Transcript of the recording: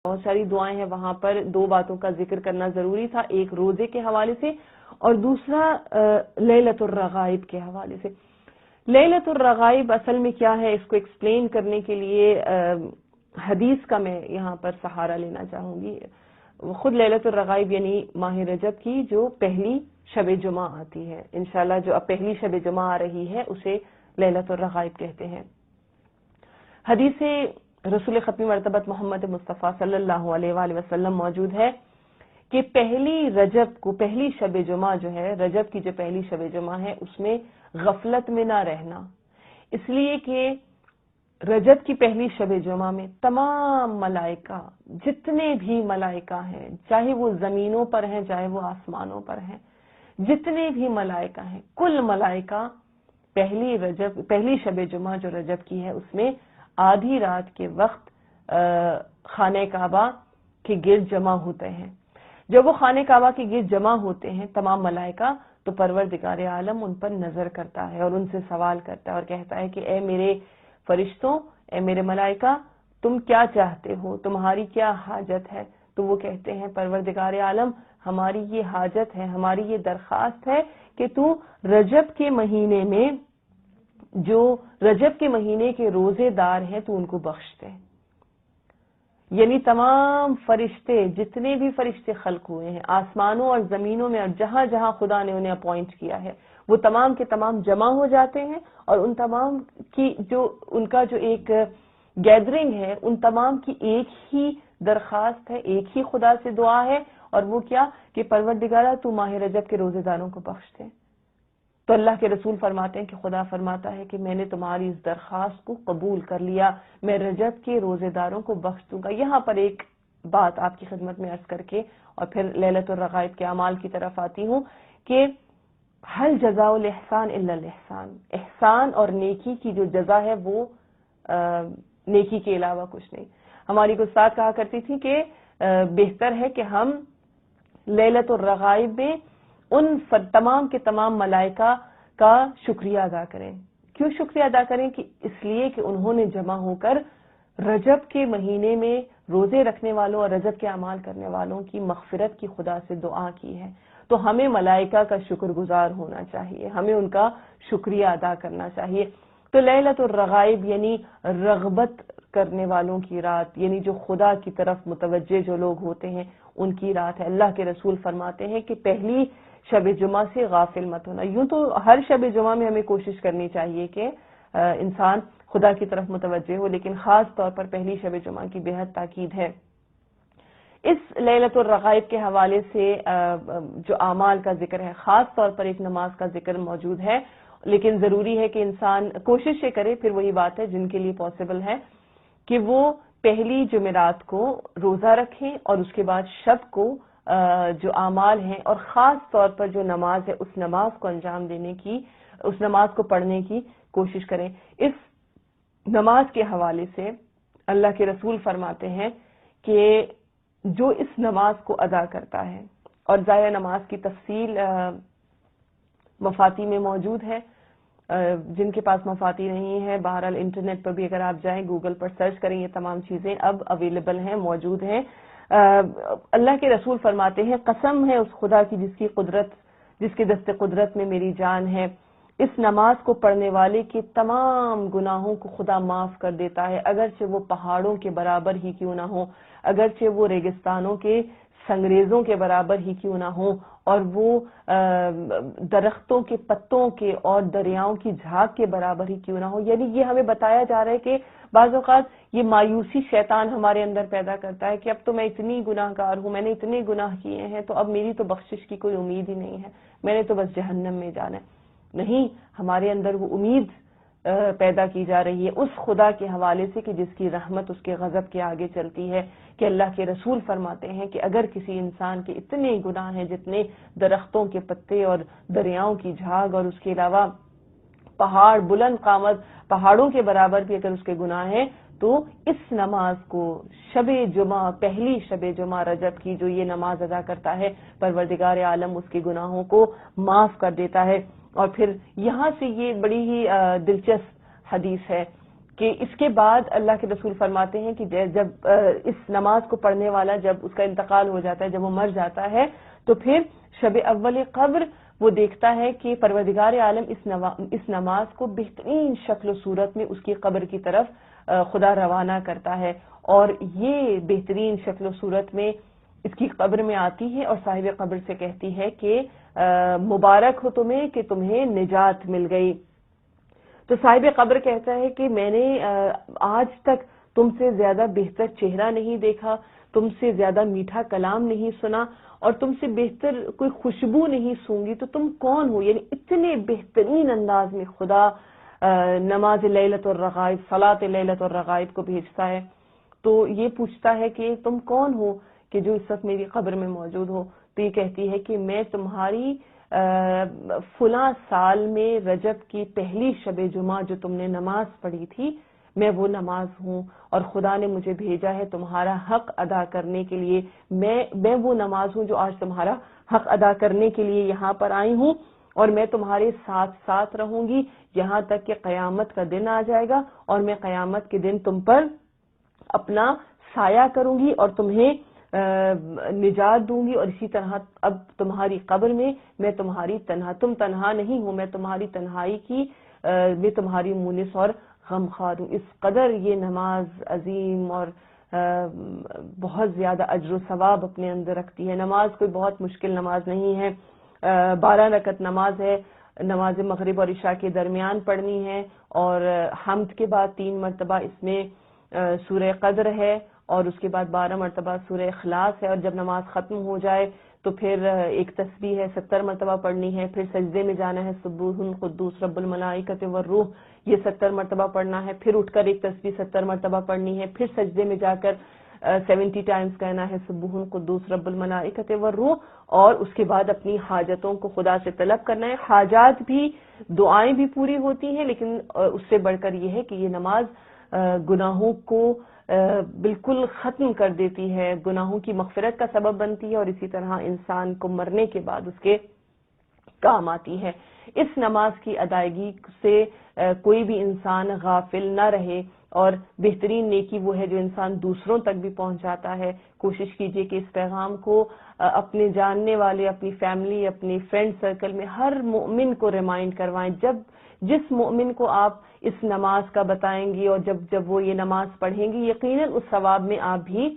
بہت ساری دعائیں ہیں، وہاں پر دو باتوں کا ذکر کرنا ضروری تھا، ایک روزے کے حوالے سے اور دوسرا لیلۃ الرغائب کے حوالے سے۔ لیلۃ الرغائب اصل میں کیا ہے، اس کو ایکسپلین کرنے کے لیے حدیث کا میں یہاں پر سہارا لینا چاہوں گی۔ خود لیلۃ الرغائب یعنی ماہ رجب کی جو پہلی شب جمعہ آتی ہے، انشاءاللہ جو اب پہلی شب جمعہ آ رہی ہے اسے لیلۃ الرغائب کہتے ہیں۔ حدیث رسول ختمی مرتبت محمد مصطفیٰ صلی اللہ علیہ وآلہ وسلم موجود ہے کہ پہلی رجب کو، پہلی شب جمعہ جو ہے، رجب کی جو پہلی شب جمعہ ہے، اس میں غفلت میں نہ رہنا، اس لیے کہ رجب کی پہلی شب جمعہ میں تمام ملائکہ، جتنے بھی ملائکہ ہیں، چاہے وہ زمینوں پر ہیں چاہے وہ آسمانوں پر ہیں، جتنے بھی ملائکہ ہیں، کل ملائکہ پہلی شب جمعہ جو رجب کی ہے اس میں آدھی رات کے وقت خانہ کعبہ کے گرد جمع ہوتے ہیں۔ جب وہ خانہ کعبہ کے گرد جمع ہوتے ہیں تمام ملائکہ، تو پروردگار عالم ان پر نظر کرتا ہے اور ان سے سوال کرتا ہے اور کہتا ہے کہ اے میرے فرشتوں، اے میرے ملائکہ، تم کیا چاہتے ہو، تمہاری کیا حاجت ہے؟ تو وہ کہتے ہیں پروردگار عالم، ہماری یہ حاجت ہے، ہماری یہ درخواست ہے کہ تو رجب کے مہینے میں جو رجب کے مہینے کے روزے دار ہیں تو ان کو بخش دے۔ یعنی تمام فرشتے، جتنے بھی فرشتے خلق ہوئے ہیں آسمانوں اور زمینوں میں اور جہاں جہاں خدا نے انہیں اپوائنٹ کیا ہے، وہ تمام کے تمام جمع ہو جاتے ہیں اور ان تمام کی ان کا جو ایک گیدرنگ ہے، ان تمام کی ایک ہی درخواست ہے، ایک ہی خدا سے دعا ہے، اور وہ کیا کہ پروردگارہ تو ماہ رجب کے روزے داروں کو بخش دے۔ تو اللہ کے رسول فرماتے ہیں کہ خدا فرماتا ہے کہ میں نے تمہاری اس درخواست کو قبول کر لیا، میں رجب کے روزے داروں کو بخش دوں گا۔ یہاں پر ایک بات آپ کی خدمت میں عرض کر کے اور پھر لیلۃ الرغائب کے اعمال کی طرف آتی ہوں کہ حل جزاء الاحسان الا الاحسان، احسان اور نیکی کی جو جزا ہے وہ نیکی کے علاوہ کچھ نہیں۔ ہماری استاد کہا کرتی تھی کہ بہتر ہے کہ ہم لیلۃ الرغائب میں ان تمام کے تمام ملائکہ کا شکریہ ادا کریں۔ کیوں شکریہ ادا کریں؟ کہ اس لیے کہ انہوں نے جمع ہو کر رجب کے مہینے میں روزے رکھنے والوں اور رجب کے اعمال کرنے والوں کی مغفرت کی خدا سے دعا کی ہے۔ تو ہمیں ملائکہ کا شکر گزار ہونا چاہیے، ہمیں ان کا شکریہ ادا کرنا چاہیے۔ تو لیلۃ الرغائب یعنی رغبت کرنے والوں کی رات، یعنی جو خدا کی طرف متوجہ جو لوگ ہوتے ہیں ان کی رات ہے۔ اللہ کے رسول فرماتے ہیں کہ پہلی شب جمعہ سے غافل مت ہونا۔ یوں تو ہر شب جمعہ میں ہمیں کوشش کرنی چاہیے کہ انسان خدا کی طرف متوجہ ہو، لیکن خاص طور پر پہلی شب جمعہ کی بے حد تاکید ہے۔ اس لیلۃ الرغائب کے حوالے سے جو اعمال کا ذکر ہے، خاص طور پر ایک نماز کا ذکر موجود ہے، لیکن ضروری ہے کہ انسان کوشش کرے، پھر وہی بات ہے جن کے لیے پاسبل ہے کہ وہ پہلی جمعرات کو روزہ رکھیں اور اس کے بعد شب کو جو اعمال ہیں اور خاص طور پر جو نماز ہے اس نماز کو انجام دینے کی، اس نماز کو پڑھنے کی کوشش کریں۔ اس نماز کے حوالے سے اللہ کے رسول فرماتے ہیں کہ جو اس نماز کو ادا کرتا ہے، اور ظاہر نماز کی تفصیل مفاتی میں موجود ہے، جن کے پاس مفاتی نہیں ہے بہرحال انٹرنیٹ پر بھی اگر آپ جائیں گوگل پر سرچ کریں، یہ تمام چیزیں اب اویلیبل ہیں، موجود ہیں۔ اللہ کے رسول فرماتے ہیں قسم ہے اس خدا کی جس کے دست قدرت میں میری جان ہے، اس نماز کو پڑھنے والے کے تمام گناہوں کو خدا معاف کر دیتا ہے، اگرچہ وہ پہاڑوں کے برابر ہی کیوں نہ ہو، اگرچہ وہ ریگستانوں کے سنگریزوں کے برابر ہی کیوں نہ ہو، اور وہ درختوں کے پتوں کے اور دریاؤں کی جھاگ کے برابر ہی کیوں نہ ہو۔ یعنی یہ ہمیں بتایا جا رہا ہے کہ بعض اوقات یہ مایوسی شیطان ہمارے اندر پیدا کرتا ہے کہ اب تو میں اتنی گناہ گار ہوں، میں نے اتنے گناہ کیے ہیں، تو اب میری تو بخشش کی کوئی امید ہی نہیں ہے، میں نے تو بس جہنم میں جانا ہے۔ نہیں، ہمارے اندر وہ امید پیدا کی جا رہی ہے اس خدا کے حوالے سے کہ جس کی رحمت اس کے غضب کے آگے چلتی ہے، کہ اللہ کے رسول فرماتے ہیں کہ اگر کسی انسان کے اتنے گناہ ہیں جتنے درختوں کے پتے اور دریاؤں کی جھاگ، اور اس کے علاوہ پہاڑ بلند قامت پہاڑوں کے برابر بھی اگر اس کے گناہ ہیں، تو اس نماز کو شب جمعہ، پہلی شب جمعہ رجب کی جو یہ نماز ادا کرتا ہے، پروردگار عالم اس کے گناہوں کو معاف کر دیتا ہے۔ اور پھر یہاں سے یہ بڑی ہی دلچسپ حدیث ہے کہ اس کے بعد اللہ کے رسول فرماتے ہیں کہ جب اس نماز کو پڑھنے والا جب اس کا انتقال ہو جاتا ہے، جب وہ مر جاتا ہے، تو پھر شب اول قبر وہ دیکھتا ہے کہ پروردگار عالم اس نماز کو بہترین شکل و صورت میں اس کی قبر کی طرف خدا روانہ کرتا ہے، اور یہ بہترین شکل و صورت میں اس کی قبر میں آتی ہے اور صاحب قبر سے کہتی ہے کہ مبارک ہو تمہیں کہ تمہیں نجات مل گئی۔ تو صاحب قبر کہتا ہے کہ میں نے آج تک تم سے زیادہ بہتر چہرہ نہیں دیکھا، تم سے زیادہ میٹھا کلام نہیں سنا، اور تم سے بہتر کوئی خوشبو نہیں سونگی، تو تم کون ہو؟ یعنی اتنے بہترین انداز میں خدا نماز لیلۃ الرغائب، صلاۃ لیلۃ الرغائب کو بھیجتا ہے۔ تو یہ پوچھتا ہے کہ تم کون ہو کہ جو اس وقت میری قبر میں موجود ہو؟ تو یہ کہتی ہے کہ میں تمہاری فلاں سال میں رجب کی پہلی شب جمعہ جو تم نے نماز پڑھی تھی، میں وہ نماز ہوں، اور خدا نے مجھے بھیجا ہے تمہارا حق ادا کرنے کے لیے۔ میں وہ نماز ہوں جو آج تمہارا حق ادا کرنے کے لیے یہاں پر آئی ہوں، اور میں تمہارے ساتھ ساتھ رہوں گی یہاں تک کہ قیامت کا دن آ جائے گا، اور میں قیامت کے دن تم پر اپنا سایہ کروں گی اور تمہیں نجات دوں گی۔ اور اسی طرح اب تمہاری قبر میں تمہاری تم تنہا نہیں ہوں، میں تمہاری تنہائی کی میں تمہاری مونس اور غمخوار ہوں۔ اس قدر یہ نماز عظیم اور بہت زیادہ اجر و ثواب اپنے اندر رکھتی ہے۔ نماز کوئی بہت مشکل نماز نہیں ہے، 12 رکعت نماز ہے، نماز مغرب اور عشاء کے درمیان پڑھنی ہے، اور حمد کے بعد 3 مرتبہ اس میں سورہ قدر ہے، اور اس کے بعد 12 مرتبہ سورہ اخلاص ہے، اور جب نماز ختم ہو جائے تو پھر ایک تسبیح ہے 70 مرتبہ پڑھنی ہے، پھر سجدے میں جانا ہے سبوح قدوس رب الملائکۃ والروح، یہ 70 مرتبہ پڑھنا ہے، پھر اٹھ کر ایک تسبیح 70 مرتبہ پڑھنی ہے، پھر سجدے میں جا کر 70 ٹائمز کہنا ہے سبوح قدوس رب الملائکۃ والروح، اور اس کے بعد اپنی حاجتوں کو خدا سے طلب کرنا ہے۔ حاجات بھی، دعائیں بھی پوری ہوتی ہیں، لیکن اس سے بڑھ کر یہ ہے کہ یہ نماز گناہوں کو بالکل ختم کر دیتی ہے، گناہوں کی مغفرت کا سبب بنتی ہے، اور اسی طرح انسان کو مرنے کے بعد اس کے کام آتی ہے۔ اس نماز کی ادائیگی سے کوئی بھی انسان غافل نہ رہے، اور بہترین نیکی وہ ہے جو انسان دوسروں تک بھی پہنچاتا ہے۔ کوشش کیجئے کہ اس پیغام کو اپنے جاننے والے، اپنی فیملی، اپنی فرینڈ سرکل میں ہر مومن کو ریمائنڈ کروائیں۔ جس مومن کو آپ اس نماز کا بتائیں گی، اور جب وہ یہ نماز پڑھیں گی، یقیناً اس ثواب میں آپ بھی